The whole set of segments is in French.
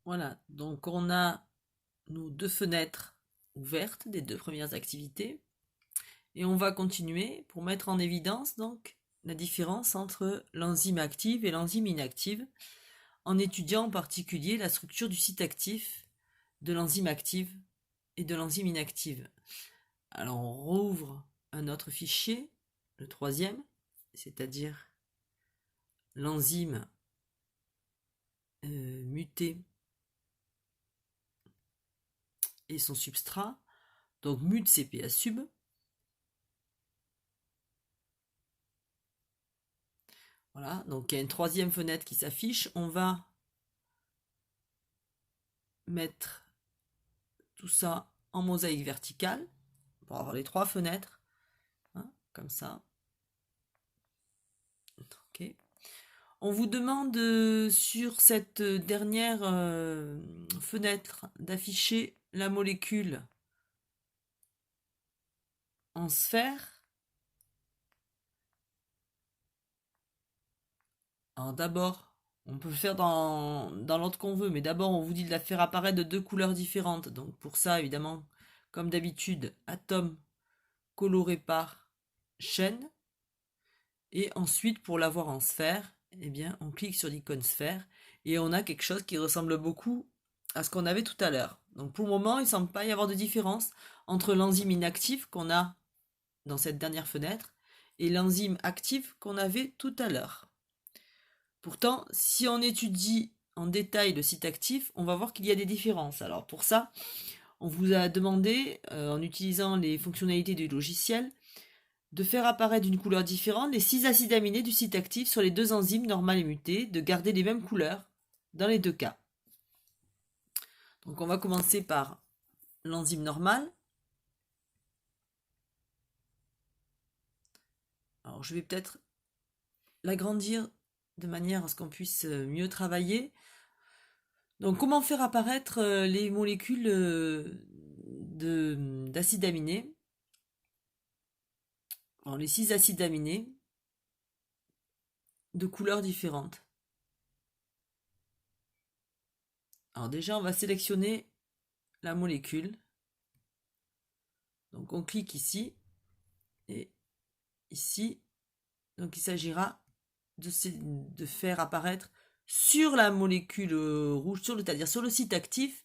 Voilà, donc on a nos deux fenêtres ouvertes des deux premières activités. Et on va continuer pour mettre en évidence donc la différence entre l'enzyme active et l'enzyme inactive, en étudiant en particulier la structure du site actif de l'enzyme active et de l'enzyme inactive. Alors on rouvre un autre fichier, le troisième, c'est-à-dire l'enzyme mutée et son substrat, donc mut CPA sub. Voilà, donc il y a une troisième fenêtre qui s'affiche. On va mettre tout ça en mosaïque verticale pour avoir les trois fenêtres, hein, comme ça. Ok. On vous demande sur cette dernière fenêtre d'afficher la molécule en sphère. Alors d'abord, on peut le faire dans l'ordre qu'on veut, mais d'abord on vous dit de la faire apparaître de deux couleurs différentes. Donc pour ça, évidemment, comme d'habitude, atome coloré par chaîne. Et ensuite, pour l'avoir en sphère, eh bien, on clique sur l'icône sphère et on a quelque chose qui ressemble beaucoup à ce qu'on avait tout à l'heure. Donc pour le moment, il ne semble pas y avoir de différence entre l'enzyme inactive qu'on a dans cette dernière fenêtre et l'enzyme active qu'on avait tout à l'heure. Pourtant, si on étudie en détail le site actif, on va voir qu'il y a des différences. Alors pour ça, on vous a demandé, en utilisant les fonctionnalités du logiciel, de faire apparaître d'une couleur différente les 6 acides aminés du site actif sur les deux enzymes normales et mutées, de garder les mêmes couleurs dans les deux cas. Donc on va commencer par l'enzyme normale. Alors je vais peut-être l'agrandir de manière à ce qu'on puisse mieux travailler. Donc comment faire apparaître les molécules d'acides aminés. Alors les 6 acides aminés de couleurs différentes. Alors déjà on va sélectionner la molécule. Donc on clique ici et ici. Donc il s'agira de faire apparaître sur la molécule rouge, c'est-à-dire sur le site actif,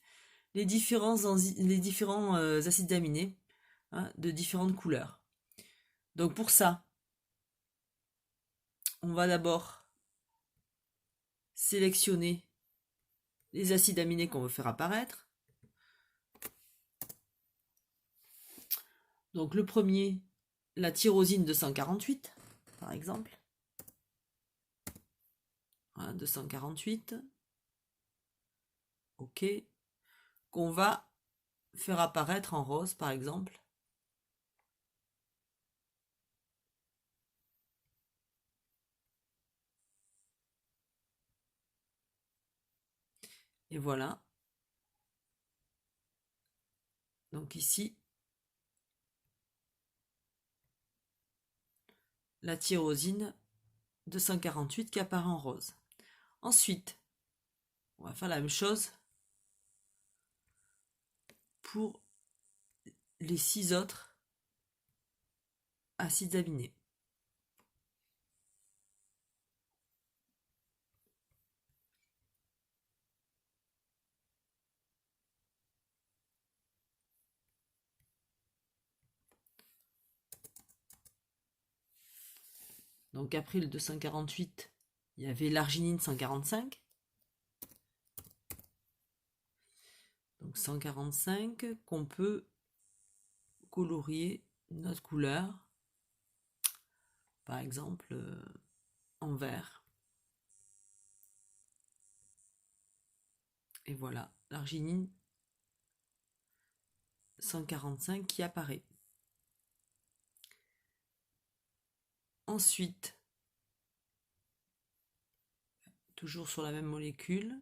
les différents acides aminés, hein, de différentes couleurs. Donc pour ça, on va d'abord sélectionner les acides aminés qu'on veut faire apparaître. Donc le premier, la tyrosine 248, par exemple. Voilà, 248. OK. Qu'on va faire apparaître en rose, par exemple. Et voilà. Donc ici, la tyrosine 248 qui apparaît en rose. Ensuite, on va faire la même chose pour les 6 autres acides aminés. Donc après le 248, il y avait l'arginine 145. Donc 145 qu'on peut colorier notre couleur, par exemple en vert. Et voilà, l'arginine 145 qui apparaît. Ensuite, toujours sur la même molécule,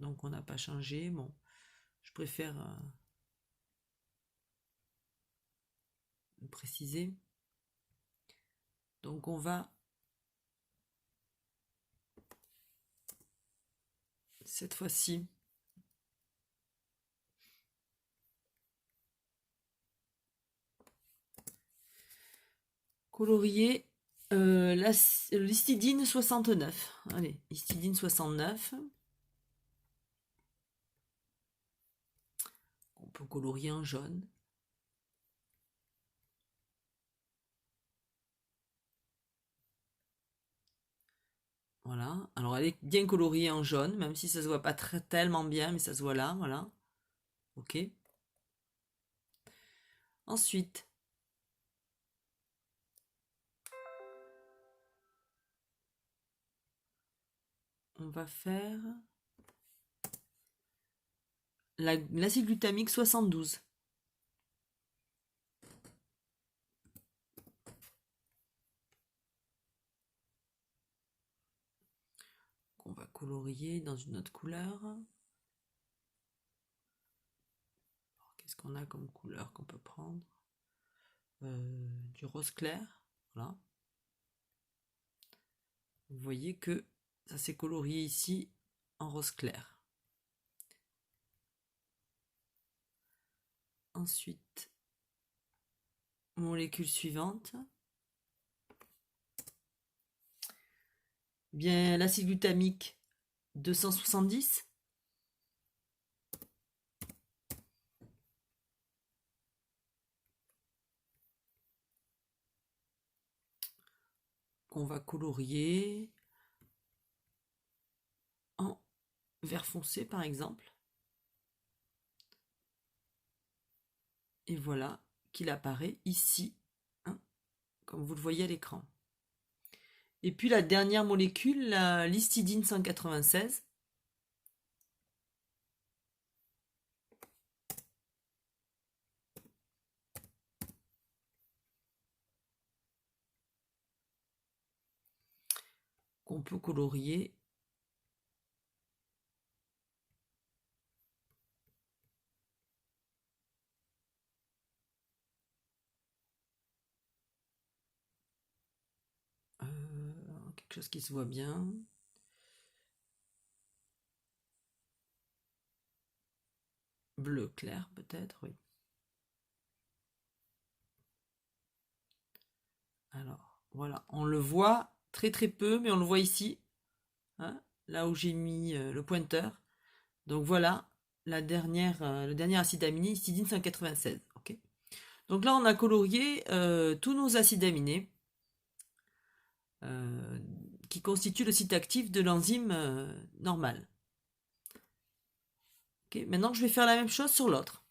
donc on n'a pas changé. Bon, je préfère préciser. Donc on va cette fois-ci colorier l'histidine 69. Allez, histidine 69. On peut colorier en jaune. Voilà. Alors, elle est bien coloriée en jaune, même si ça se voit pas tellement bien, mais ça se voit là, voilà. Ok. Ensuite, on va faire l'acide glutamique 72. On va colorier dans une autre couleur. Qu'est-ce qu'on a comme couleur qu'on peut prendre? Du rose clair. Voilà. Vous voyez que ça s'est colorié ici en rose clair. Ensuite, molécule suivante. Bien, l'acide glutamique 270. Qu'on va colorier en vert foncé par exemple. Et voilà qu'il apparaît ici, hein, comme vous le voyez à l'écran. Et puis la dernière molécule, la l'histidine 196. Qu'on peut colorier quelque chose qui se voit bien. Bleu clair peut-être, oui. Alors, voilà, on le voit très très peu, mais on le voit ici, hein, là où j'ai mis le pointeur. Donc voilà, le dernier acide aminé, histidine 196. Ok. Donc là, on a colorié tous nos acides aminés qui constituent le site actif de l'enzyme normale. Ok. Maintenant, je vais faire la même chose sur l'autre.